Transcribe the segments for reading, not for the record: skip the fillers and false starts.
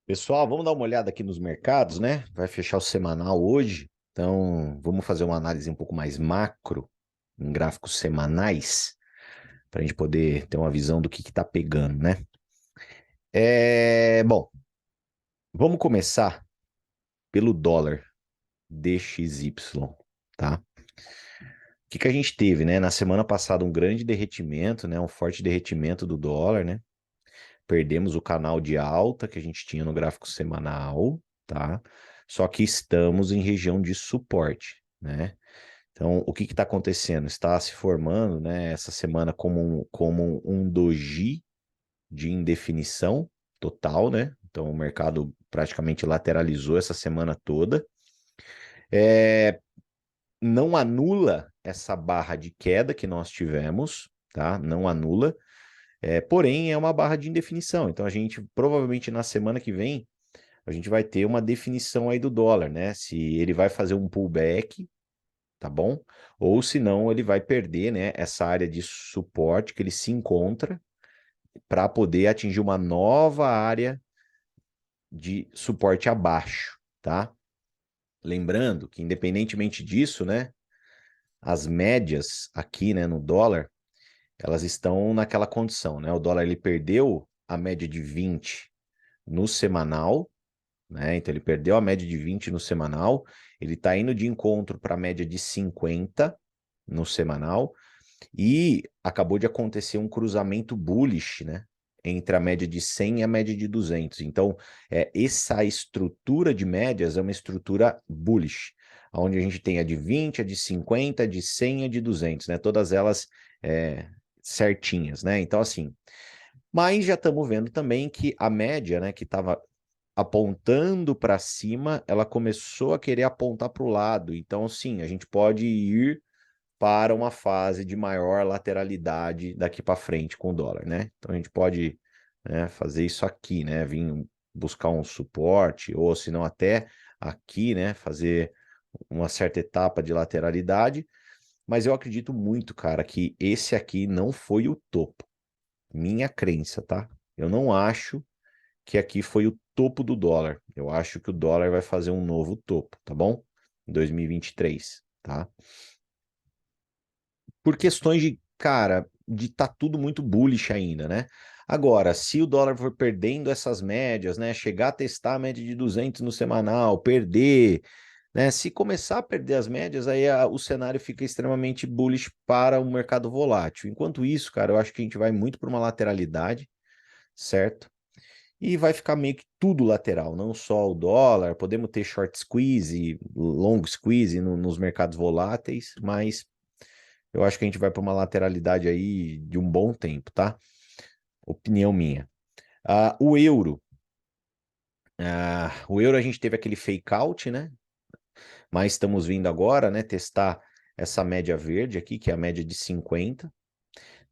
Pessoal, vamos dar uma olhada aqui nos mercados, né? Vai fechar o semanal hoje, então vamos fazer uma análise um pouco mais macro, em gráficos semanais, para a gente poder ter uma visão do que está pegando, né? Bom, vamos começar pelo dólar DXY, tá? O que a gente teve, né? Na semana passada, um grande derretimento, né? Um forte derretimento do dólar, né? Perdemos o canal de alta que a gente tinha no gráfico semanal, tá? Só que estamos em região de suporte, né? Então, o que está acontecendo? Está se formando, né, essa semana como um doji de indefinição total, né? Então, o mercado praticamente lateralizou essa semana toda. É, não anula essa barra de queda que nós tivemos, tá? Não anula. Porém, é uma barra de indefinição. Então, a gente provavelmente na semana que vem a gente vai ter uma definição aí do dólar, né? Se ele vai fazer um pullback, tá bom? Ou se não, ele vai perder, né, essa área de suporte que ele se encontra para poder atingir uma nova área de suporte abaixo, tá? Lembrando que independentemente disso, né, as médias aqui, né, no dólar, elas estão naquela condição, né? O dólar ele perdeu a média de 20 no semanal, né? Então ele perdeu a média de 20 no semanal, ele está indo de encontro para a média de 50 no semanal e acabou de acontecer um cruzamento bullish, né? Entre a média de 100 e a média de 200. Então, essa estrutura de médias é uma estrutura bullish, onde a gente tem a de 20, a de 50, a de 100 e a de 200, né? Todas elas certinhas, né? Então, assim, mas já estamos vendo também que a média, né, que estava apontando para cima, ela começou a querer apontar para o lado. Então, sim, a gente pode ir para uma fase de maior lateralidade daqui para frente com o dólar, né? Então a gente pode, né, fazer isso aqui, né? Vir buscar um suporte, ou se não até aqui, né? Fazer uma certa etapa de lateralidade. Mas eu acredito muito, cara, que esse aqui não foi o topo. Minha crença, tá? Eu não acho que aqui foi o topo do dólar. Eu acho que o dólar vai fazer um novo topo, tá bom? Em 2023, tá? Por questões de, cara, de tá tudo muito bullish ainda, né? Agora, se o dólar for perdendo essas médias, né, chegar a testar a média de 200 no semanal, perder, né, se começar a perder as médias, aí o cenário fica extremamente bullish para o mercado volátil. Enquanto isso, cara, eu acho que a gente vai muito para uma lateralidade, certo? E vai ficar meio que tudo lateral, não só o dólar, podemos ter short squeeze, long squeeze nos mercados voláteis, mas eu acho que a gente vai para uma lateralidade aí de um bom tempo, tá? Opinião minha. O euro a gente teve aquele fake out, né? Mas estamos vindo agora, né, testar essa média verde aqui, que é a média de 50.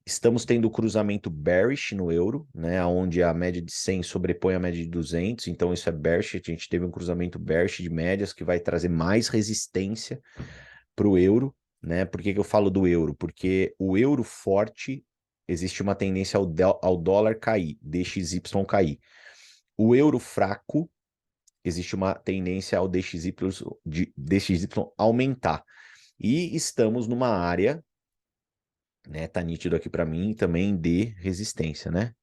Estamos tendo o cruzamento bearish no euro, né, onde a média de 100 sobrepõe a média de 200, então isso é bearish, a gente teve um cruzamento bearish de médias que vai trazer mais resistência para o euro, né? Por que eu falo do euro? Porque o euro forte, existe uma tendência ao dólar cair, DXY cair. O euro fraco, existe uma tendência ao DXY aumentar. E estamos numa área, né? Tá nítido aqui para mim também de resistência, né?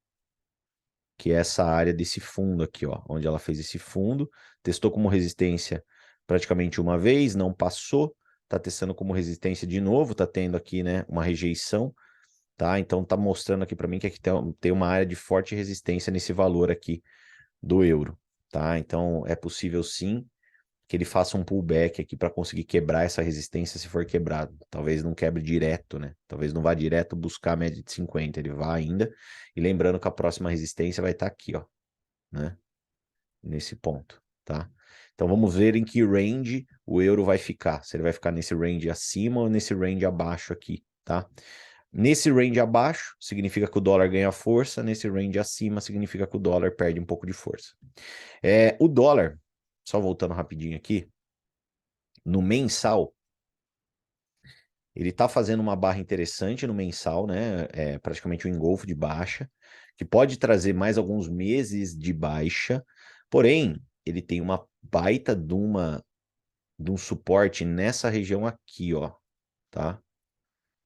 Que é essa área desse fundo aqui, ó, onde ela fez esse fundo, testou como resistência praticamente uma vez, não passou, tá testando como resistência de novo, tá tendo aqui, né, uma rejeição, tá? Então tá mostrando aqui para mim que aqui tem uma área de forte resistência nesse valor aqui do euro, tá? Então é possível sim que ele faça um pullback aqui para conseguir quebrar essa resistência se for quebrado. Talvez não quebre direto, né? Talvez não vá direto buscar a média de 50, ele vá ainda. E lembrando que a próxima resistência vai estar aqui, ó, né? Nesse ponto, tá? Então vamos ver em que range o euro vai ficar. Se ele vai ficar nesse range acima ou nesse range abaixo aqui, tá? Nesse range abaixo, significa que o dólar ganha força. Nesse range acima, significa que o dólar perde um pouco de força. O dólar, só voltando rapidinho aqui, no mensal, ele está fazendo uma barra interessante no mensal, né? É praticamente um engolfo de baixa, que pode trazer mais alguns meses de baixa, Porém, ele tem uma baita de um suporte nessa região aqui, ó, tá?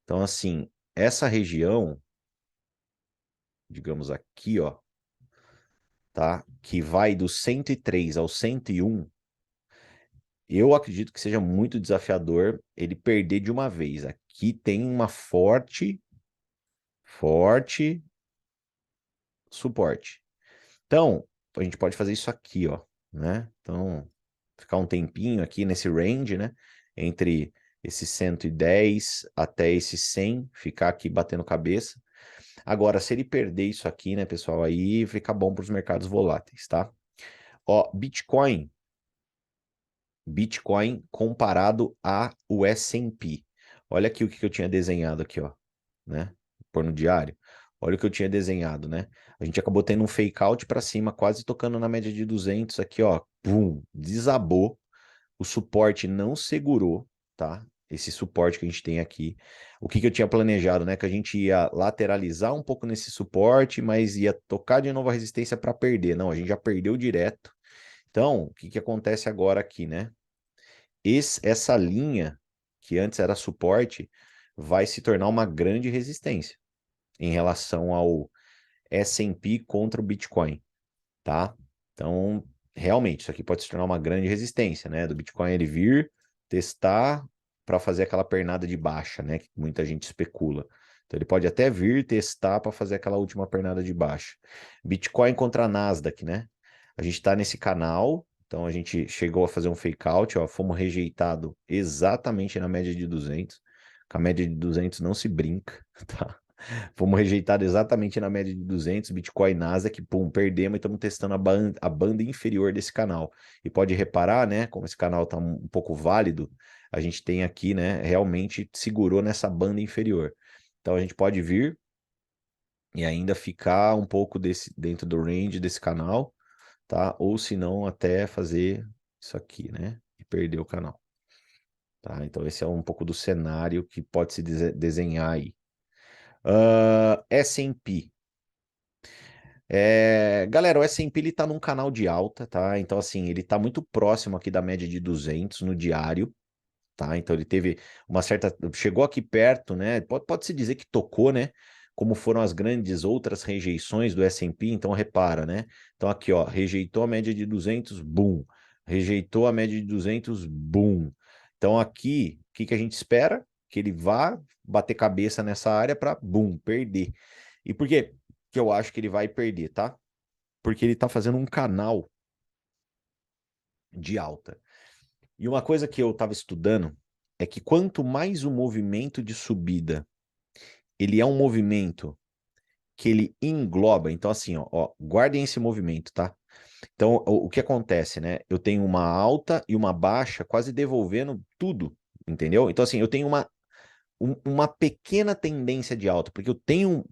Então, assim, essa região, digamos aqui, ó, tá? Que vai do 103 ao 101, eu acredito que seja muito desafiador ele perder de uma vez. Aqui tem uma forte suporte. Então, a gente pode fazer isso aqui, ó, né? Então, ficar um tempinho aqui nesse range, né? Entre esse 110 até esse 100, ficar aqui batendo cabeça. Agora, se ele perder isso aqui, né, pessoal, aí fica bom para os mercados voláteis, tá? Ó, Bitcoin comparado ao S&P. Olha aqui o que eu tinha desenhado aqui, ó, né? Pôr no diário. Olha o que eu tinha desenhado, né? A gente acabou tendo um fake out para cima, quase tocando na média de 200 aqui, ó. Pum, desabou. O suporte não segurou, tá? Esse suporte que a gente tem aqui. O que eu tinha planejado, né? Que a gente ia lateralizar um pouco nesse suporte, mas ia tocar de novo a resistência para perder. Não, a gente já perdeu direto. Então, o que acontece agora aqui, né? Essa linha, que antes era suporte, vai se tornar uma grande resistência em relação ao S&P contra o Bitcoin, tá? Então, realmente, isso aqui pode se tornar uma grande resistência, né? Do Bitcoin ele vir, testar para fazer aquela pernada de baixa, né? Que muita gente especula. Então, ele pode até vir testar para fazer aquela última pernada de baixa. Bitcoin contra a Nasdaq, né? A gente está nesse canal, então a gente chegou a fazer um fake out, ó, fomos rejeitado exatamente na média de 200. Com a média de 200 não se brinca, tá? Fomos rejeitados exatamente na média de 200, Bitcoin, Nasdaq, pum, perdemos e estamos testando a banda inferior desse canal. E pode reparar, né, como esse canal está um pouco válido, a gente tem aqui, né, realmente segurou nessa banda inferior. Então a gente pode vir e ainda ficar um pouco dentro do range desse canal, tá? Ou se não, até fazer isso aqui, né, e perder o canal. Tá? Então esse é um pouco do cenário que pode se desenhar aí. S&P. Galera, o S&P ele tá num canal de alta, tá? Então, assim, ele tá muito próximo aqui da média de 200 no diário, tá? Então, ele teve uma certa... Chegou aqui perto, né? Pode-se dizer que tocou, né? Como foram as grandes outras rejeições do S&P, então repara, né? Então, aqui, ó, rejeitou a média de 200, boom. Rejeitou a média de 200, boom. Então, aqui, o que que a gente espera? Que ele vá bater cabeça nessa área para, boom, perder. E por quê que eu acho que ele vai perder, tá? Porque ele tá fazendo um canal de alta. E uma coisa que eu tava estudando é que quanto mais o movimento de subida, ele é um movimento que ele engloba, então assim, ó, guardem esse movimento, tá? Então, o que acontece, né? Eu tenho uma alta e uma baixa quase devolvendo tudo, entendeu? Então assim, eu tenho uma pequena tendência de alta, porque eu tenho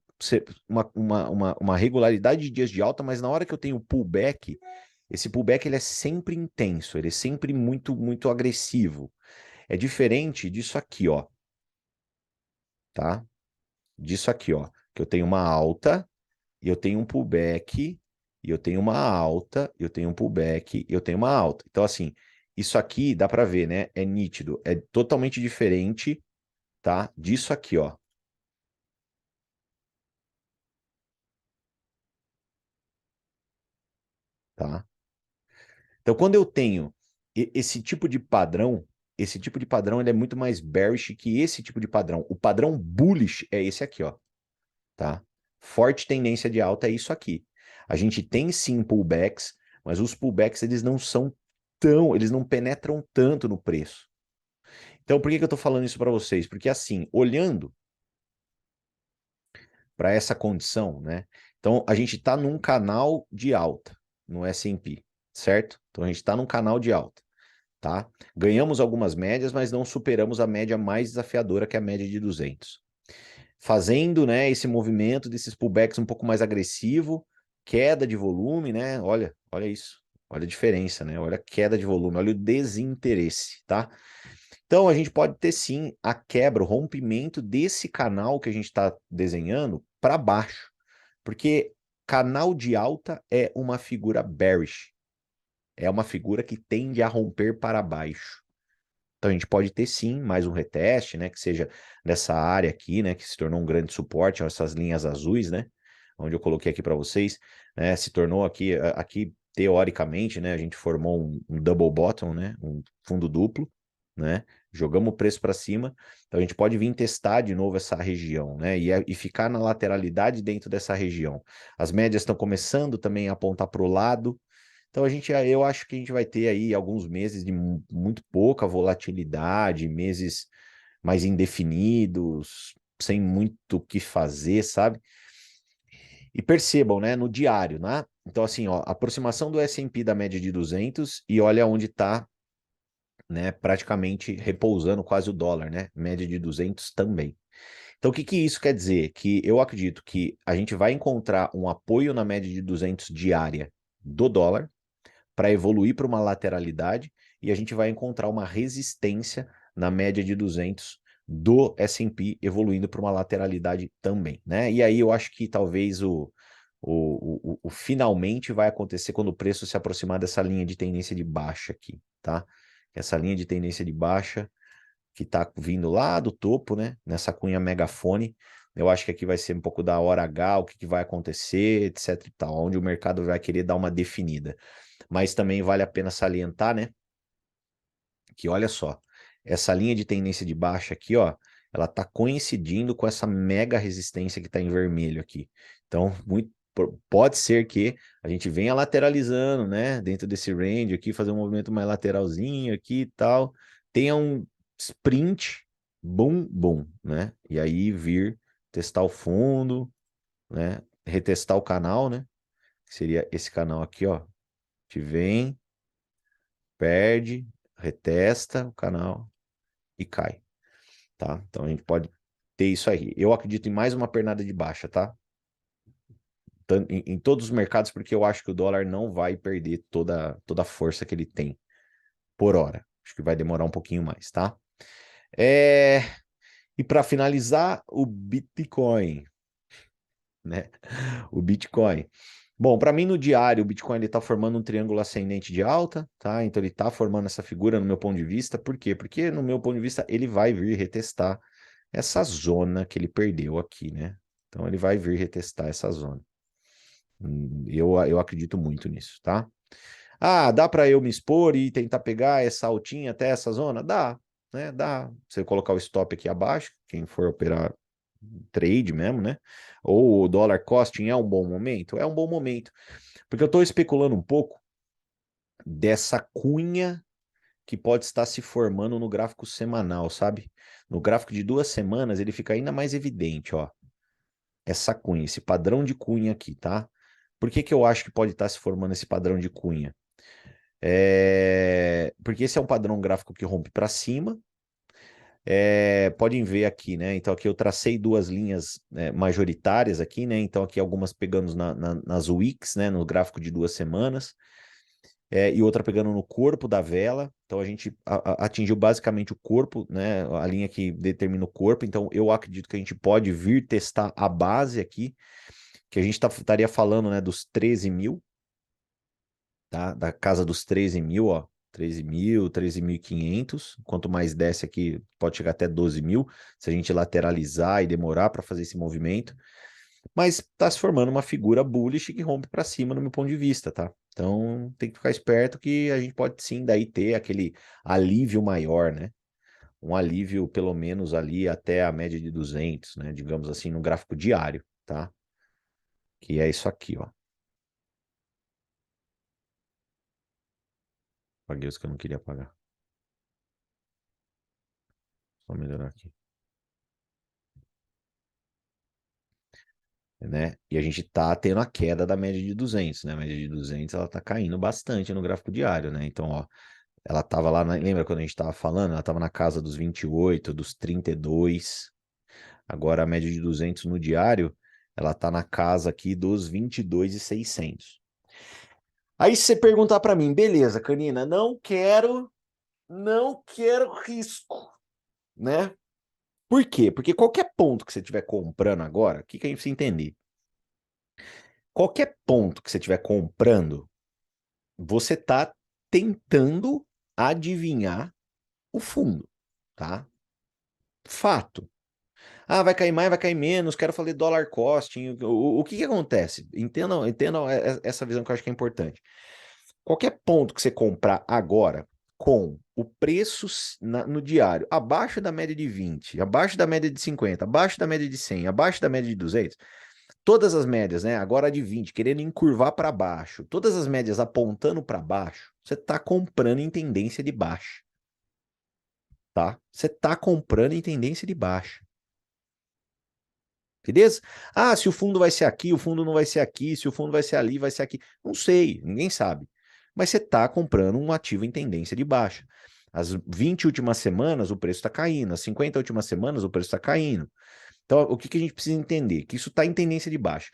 uma regularidade de dias de alta, mas na hora que eu tenho pullback, esse pullback ele é sempre intenso, ele é sempre muito, muito agressivo. É diferente disso aqui, ó, tá? Disso aqui, ó, que eu tenho uma alta e eu tenho um pullback, e eu tenho uma alta, e eu tenho um pullback, e eu tenho uma alta. Então, assim, isso aqui dá para ver, né? É nítido, é totalmente diferente, tá? Disso aqui, ó, tá? Então, quando eu tenho esse tipo de padrão ele é muito mais bearish que esse tipo de padrão. O padrão bullish é esse aqui, ó, tá? Forte tendência de alta é isso aqui. A gente tem sim pullbacks, mas os pullbacks eles não são eles não penetram tanto no preço. Então, por que que eu tô falando isso para vocês? Porque assim, olhando para essa condição, né? Então, a gente está num canal de alta no S&P, certo? Então, a gente está num canal de alta. Tá? Ganhamos algumas médias, mas não superamos a média mais desafiadora, que é a média de 200. Fazendo, né, esse movimento desses pullbacks um pouco mais agressivo, queda de volume, né? Olha isso. Olha a diferença, né? Olha a queda de volume, olha o desinteresse, tá? Então a gente pode ter sim a quebra, o rompimento desse canal que a gente está desenhando para baixo, porque canal de alta é uma figura bearish, é uma figura que tende a romper para baixo. Então a gente pode ter sim mais um reteste, né, que seja nessa área aqui, né, que se tornou um grande suporte, essas linhas azuis, né, onde eu coloquei aqui para vocês, né, se tornou aqui teoricamente, né, a gente formou um double bottom, né, um fundo duplo, né, jogamos o preço para cima, então a gente pode vir testar de novo essa região, né, e ficar na lateralidade dentro dessa região. As médias estão começando também a apontar para o lado. Então eu acho que a gente vai ter aí alguns meses de muito pouca volatilidade, meses mais indefinidos, sem muito o que fazer, sabe? E percebam, né, no diário, né? Então assim, ó, aproximação do S&P da média de 200 e olha onde está, né, praticamente repousando quase o dólar, né? Média de 200 também. Então o que que isso quer dizer? Que eu acredito que a gente vai encontrar um apoio na média de 200 diária do dólar, para evoluir para uma lateralidade e a gente vai encontrar uma resistência na média de 200 do S&P evoluindo para uma lateralidade também, né? E aí eu acho que talvez o finalmente vai acontecer quando o preço se aproximar dessa linha de tendência de baixa aqui, tá? Essa linha de tendência de baixa que tá vindo lá do topo, né? Nessa cunha megafone. Eu acho que aqui vai ser um pouco da hora H, o que, que vai acontecer, etc e tal, onde o mercado vai querer dar uma definida. Mas também vale a pena salientar, né? Que olha só, essa linha de tendência de baixa aqui, ó, ela tá coincidindo com essa mega resistência que tá em vermelho aqui. Então, pode ser que a gente venha lateralizando, né, dentro desse range aqui, fazer um movimento mais lateralzinho aqui e tal, tenha um sprint, bum, bum, né? E aí vir testar o fundo, né? Retestar o canal, né? Que seria esse canal aqui, ó. A gente vem, perde, retesta o canal e cai, tá? Então a gente pode ter isso aí. Eu acredito em mais uma pernada de baixa, tá? Em todos os mercados, porque eu acho que o dólar não vai perder toda a força que ele tem por hora. Acho que vai demorar um pouquinho mais, tá? É... E para finalizar, o Bitcoin, né? O Bitcoin. Bom, para mim no diário, o Bitcoin ele está formando um triângulo ascendente de alta, tá? Então ele está formando essa figura no meu ponto de vista. Por quê? Porque no meu ponto de vista ele vai vir retestar essa zona que ele perdeu aqui, né? Então ele vai vir retestar essa zona. Eu acredito muito nisso, tá? Ah, dá para eu me expor e tentar pegar essa altinha até essa zona? Dá, né? Dá. Você colocar o stop aqui abaixo, quem for operar trade mesmo, né? Ou o dollar costing é um bom momento? É um bom momento. Porque eu estou especulando um pouco dessa cunha que pode estar se formando no gráfico semanal, sabe? No gráfico de 2 semanas ele fica ainda mais evidente, ó. Essa cunha, esse padrão de cunha aqui, tá? Por que que eu acho que pode estar se formando esse padrão de cunha? Porque esse é um padrão gráfico que rompe para cima. Podem ver aqui, né? Então aqui eu tracei duas linhas majoritárias aqui, né? Então aqui algumas pegando nas wicks, né? No gráfico de 2 semanas. E outra pegando no corpo da vela. Então a gente atingiu basicamente o corpo, né? A linha que determina o corpo. Então eu acredito que a gente pode vir testar a base aqui, que a gente estaria falando, né, dos 13 mil, tá? Da casa dos 13 mil, ó. 13 mil, 13.500. Quanto mais desce aqui, pode chegar até 12 mil, se a gente lateralizar e demorar para fazer esse movimento. Mas está se formando uma figura bullish que rompe para cima, no meu ponto de vista, tá? Então tem que ficar esperto que a gente pode sim daí ter aquele alívio maior, né? Um alívio pelo menos ali até a média de 200, né? Digamos assim, no gráfico diário, tá? Que é isso aqui, ó. Paguei os que eu não queria pagar. Só melhorar aqui. Né? E a gente tá tendo a queda da média de 200, né? A média de 200 ela tá caindo bastante no gráfico diário, né? Então, ó, ela tava lá, lembra quando a gente tava falando? Ela tava na casa dos 28, dos 32. Agora a média de 200 no diário, ela tá na casa aqui dos 22.600. Aí se você perguntar para mim, beleza, Canina, não quero risco, né? Por quê? Porque qualquer ponto que você estiver comprando agora, o que que a gente precisa entender? Qualquer ponto que você estiver comprando, você tá tentando adivinhar o fundo, tá? Fato. Ah, vai cair mais, vai cair menos, quero fazer dólar costing. O que que acontece? Entendam essa visão que eu acho que é importante. Qualquer ponto que você comprar agora com o preço no diário abaixo da média de 20, abaixo da média de 50, abaixo da média de 100, abaixo da média de 200, todas as médias, né? Agora de 20, querendo encurvar para baixo, todas as médias apontando para baixo, você está comprando em tendência de baixa, tá? Você está comprando em tendência de baixa. Beleza? Ah, se o fundo vai ser aqui, o fundo não vai ser aqui, se o fundo vai ser ali, vai ser aqui. Não sei, ninguém sabe. Mas você está comprando um ativo em tendência de baixa. As 20 últimas semanas o preço está caindo, as 50 últimas semanas o preço está caindo. Então, o que que a gente precisa entender? Que isso está em tendência de baixa.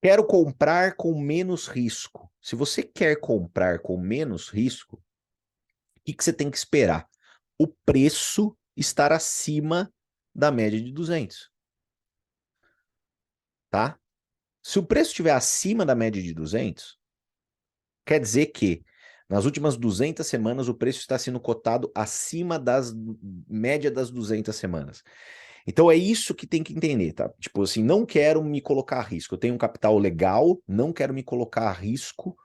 Quero comprar com menos risco. Se você quer comprar com menos risco, o que que você tem que esperar? O preço estar acima da média de 200, tá? Se o preço estiver acima da média de 200, quer dizer que nas últimas 200 semanas o preço está sendo cotado acima das média das 200 semanas. Então é isso que tem que entender, tá? Tipo assim, não quero me colocar a risco. Eu tenho um capital legal, não quero me colocar a risco,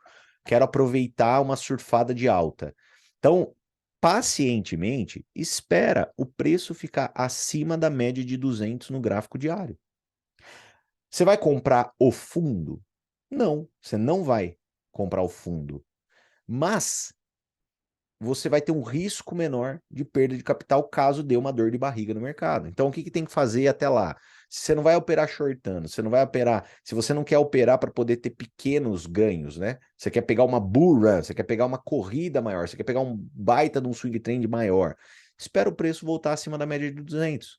quero aproveitar uma surfada de alta. Então, pacientemente, espera o preço ficar acima da média de 200 no gráfico diário. Você vai comprar o fundo? Não, você não vai comprar o fundo. Mas você vai ter um risco menor de perda de capital caso dê uma dor de barriga no mercado. Então, o que que tem que fazer até lá? Se você não vai operar shortando, você não vai operar, se você não quer operar para poder ter pequenos ganhos, né? Você quer pegar uma bull run, você quer pegar uma corrida maior, você quer pegar um baita de um swing trend maior. Espera o preço voltar acima da média de 200.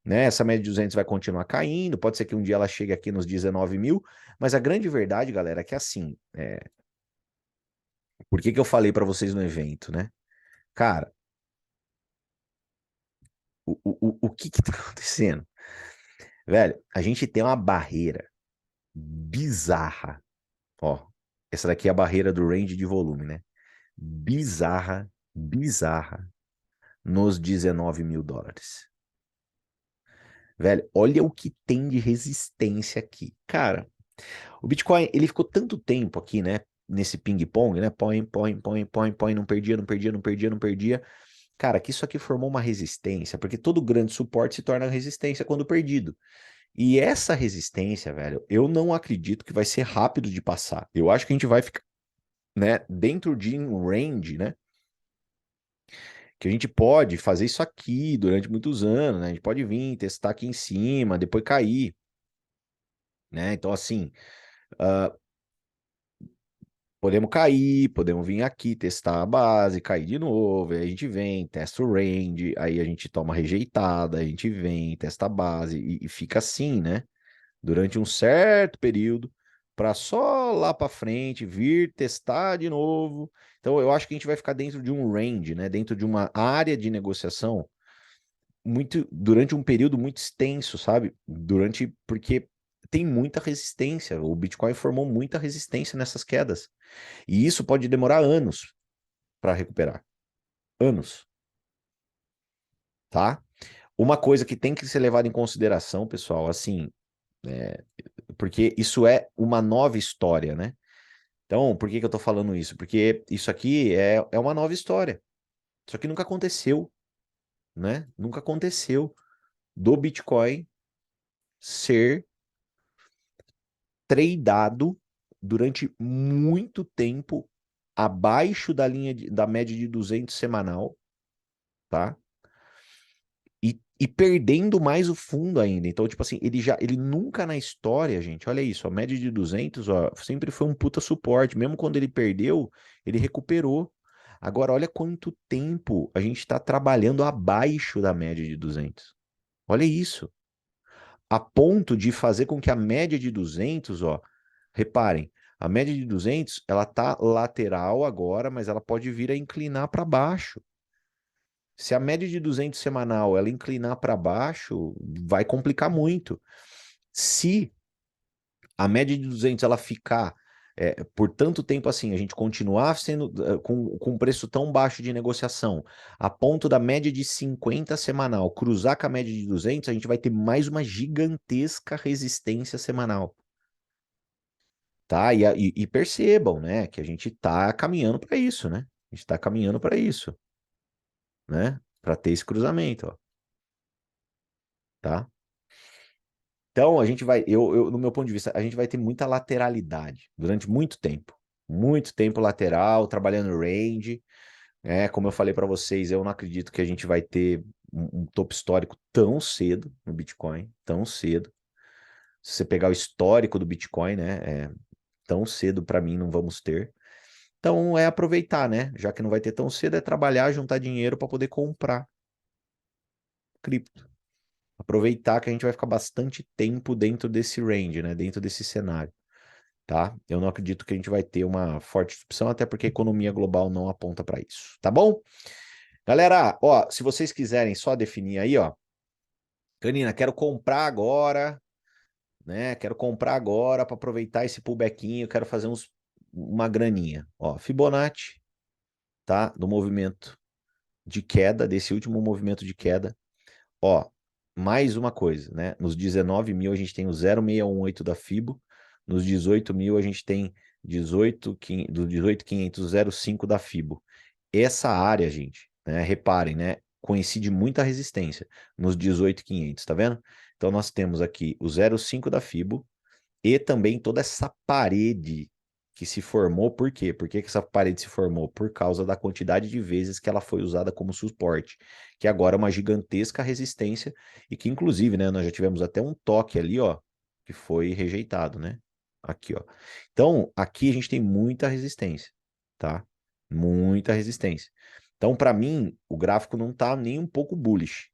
Né? Essa média de 200 vai continuar caindo, pode ser que um dia ela chegue aqui nos 19 mil, mas a grande verdade, galera, é que assim, por que que eu falei para vocês no evento, né? Cara, o que que tá acontecendo? Velho, a gente tem uma barreira bizarra, ó, essa daqui é a barreira do range de volume, né? Bizarra, bizarra, nos 19 mil dólares. Velho, olha o que tem de resistência aqui. Cara, o Bitcoin, ele ficou tanto tempo aqui, né? Nesse ping-pong, né? Põe, não perdia, não perdia, não perdia, não perdia. Cara, que isso aqui formou uma resistência, porque todo grande suporte se torna resistência quando perdido. E essa resistência, velho, eu não acredito que vai ser rápido de passar. Eu acho que a gente vai ficar, né, dentro de um range, né? Que a gente pode fazer isso aqui durante muitos anos, né? A gente pode vir, testar aqui em cima, depois cair, né? Então, assim, uh, podemos cair, podemos vir aqui, testar a base, cair de novo, aí a gente vem, testa o range, aí a gente toma rejeitada, a gente vem, testa a base e fica assim, né? Durante um certo período, para só lá para frente vir testar de novo. Então eu acho que a gente vai ficar dentro de um range, né? Dentro de uma área de negociação muito durante um período muito extenso, sabe? Porque tem muita resistência. O Bitcoin formou muita resistência nessas quedas. E isso pode demorar anos para recuperar. Anos, tá? Uma coisa que tem que ser levada em consideração, pessoal, assim, porque isso é uma nova história, né? Então, por que que eu tô falando isso? Porque isso aqui é uma nova história. Isso aqui nunca aconteceu, né? Nunca aconteceu do Bitcoin ser tradeado durante muito tempo abaixo da linha da média de 200 semanal, tá? E perdendo mais o fundo ainda. Então, tipo assim, ele nunca na história, gente, olha isso, a média de 200, ó, sempre foi um puta suporte. Mesmo quando ele perdeu, ele recuperou. Agora, olha quanto tempo a gente está trabalhando abaixo da média de 200. Olha isso. A ponto de fazer com que a média de 200, ó, reparem, a média de 200, ela tá lateral agora, mas ela pode vir a inclinar para baixo. Se a média de 200 semanal ela inclinar para baixo, vai complicar muito. Se a média de 200 ela ficar por tanto tempo assim, a gente continuar sendo com um preço tão baixo de negociação, a ponto da média de 50 semanal cruzar com a média de 200, a gente vai ter mais uma gigantesca resistência semanal. Tá? E percebam, né, que a gente tá caminhando para isso, né? A gente tá caminhando para isso, né? Para ter esse cruzamento, ó, tá? Então, a gente vai, no meu ponto de vista, a gente vai ter muita lateralidade durante muito tempo. Muito tempo lateral, trabalhando range. Como eu falei para vocês, eu não acredito que a gente vai ter um topo histórico tão cedo no Bitcoin, tão cedo. Se você pegar o histórico do Bitcoin, né, tão cedo para mim não vamos ter. Então é aproveitar, né? Já que não vai ter tão cedo, é trabalhar, juntar dinheiro para poder comprar cripto. Aproveitar que a gente vai ficar bastante tempo dentro desse range, né? Dentro desse cenário, tá? Eu não acredito que a gente vai ter uma forte opção, até porque a economia global não aponta para isso, tá bom? Galera, ó, se vocês quiserem só definir aí, ó, Canina, quero comprar agora, né? Quero comprar agora para aproveitar esse pullbackinho, quero fazer uma graninha, ó, Fibonacci, tá? Do movimento de queda, desse último movimento de queda. Ó, mais uma coisa, né? Nos 19 mil a gente tem o 0,618 da Fibo, nos 18 mil a gente tem 18.500 da Fibo. Essa área, gente, né? Reparem, né? Coincide muita resistência nos 18.500, tá vendo? Então nós temos aqui o 0,5 da Fibo, e também toda essa parede que se formou, por quê? Por que que essa parede se formou? Por causa da quantidade de vezes que ela foi usada como suporte, que agora é uma gigantesca resistência e que inclusive, né, nós já tivemos até um toque ali, ó, que foi rejeitado, né? Aqui, ó. Então, aqui a gente tem muita resistência, tá? Muita resistência. Então, para mim, o gráfico não tá nem um pouco bullish.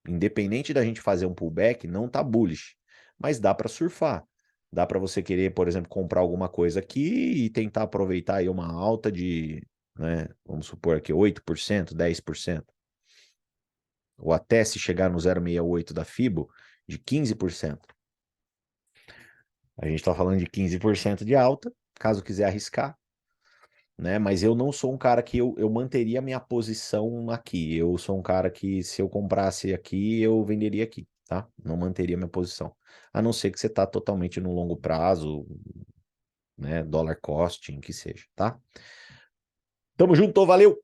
Independente da gente fazer um pullback, não tá bullish, mas dá para surfar. Dá para você querer, por exemplo, comprar alguma coisa aqui e tentar aproveitar aí uma alta de, né, vamos supor aqui 8%, 10%, ou até se chegar no 0,68 da Fibo, de 15%. A gente está falando de 15% de alta, caso quiser arriscar, né? Mas eu não sou um cara que eu manteria minha posição aqui. Eu sou um cara que se eu comprasse aqui, eu venderia aqui, tá? Não manteria minha posição. A não ser que você tá totalmente no longo prazo, né? Dollar costing, que seja, tá? Tamo junto, valeu!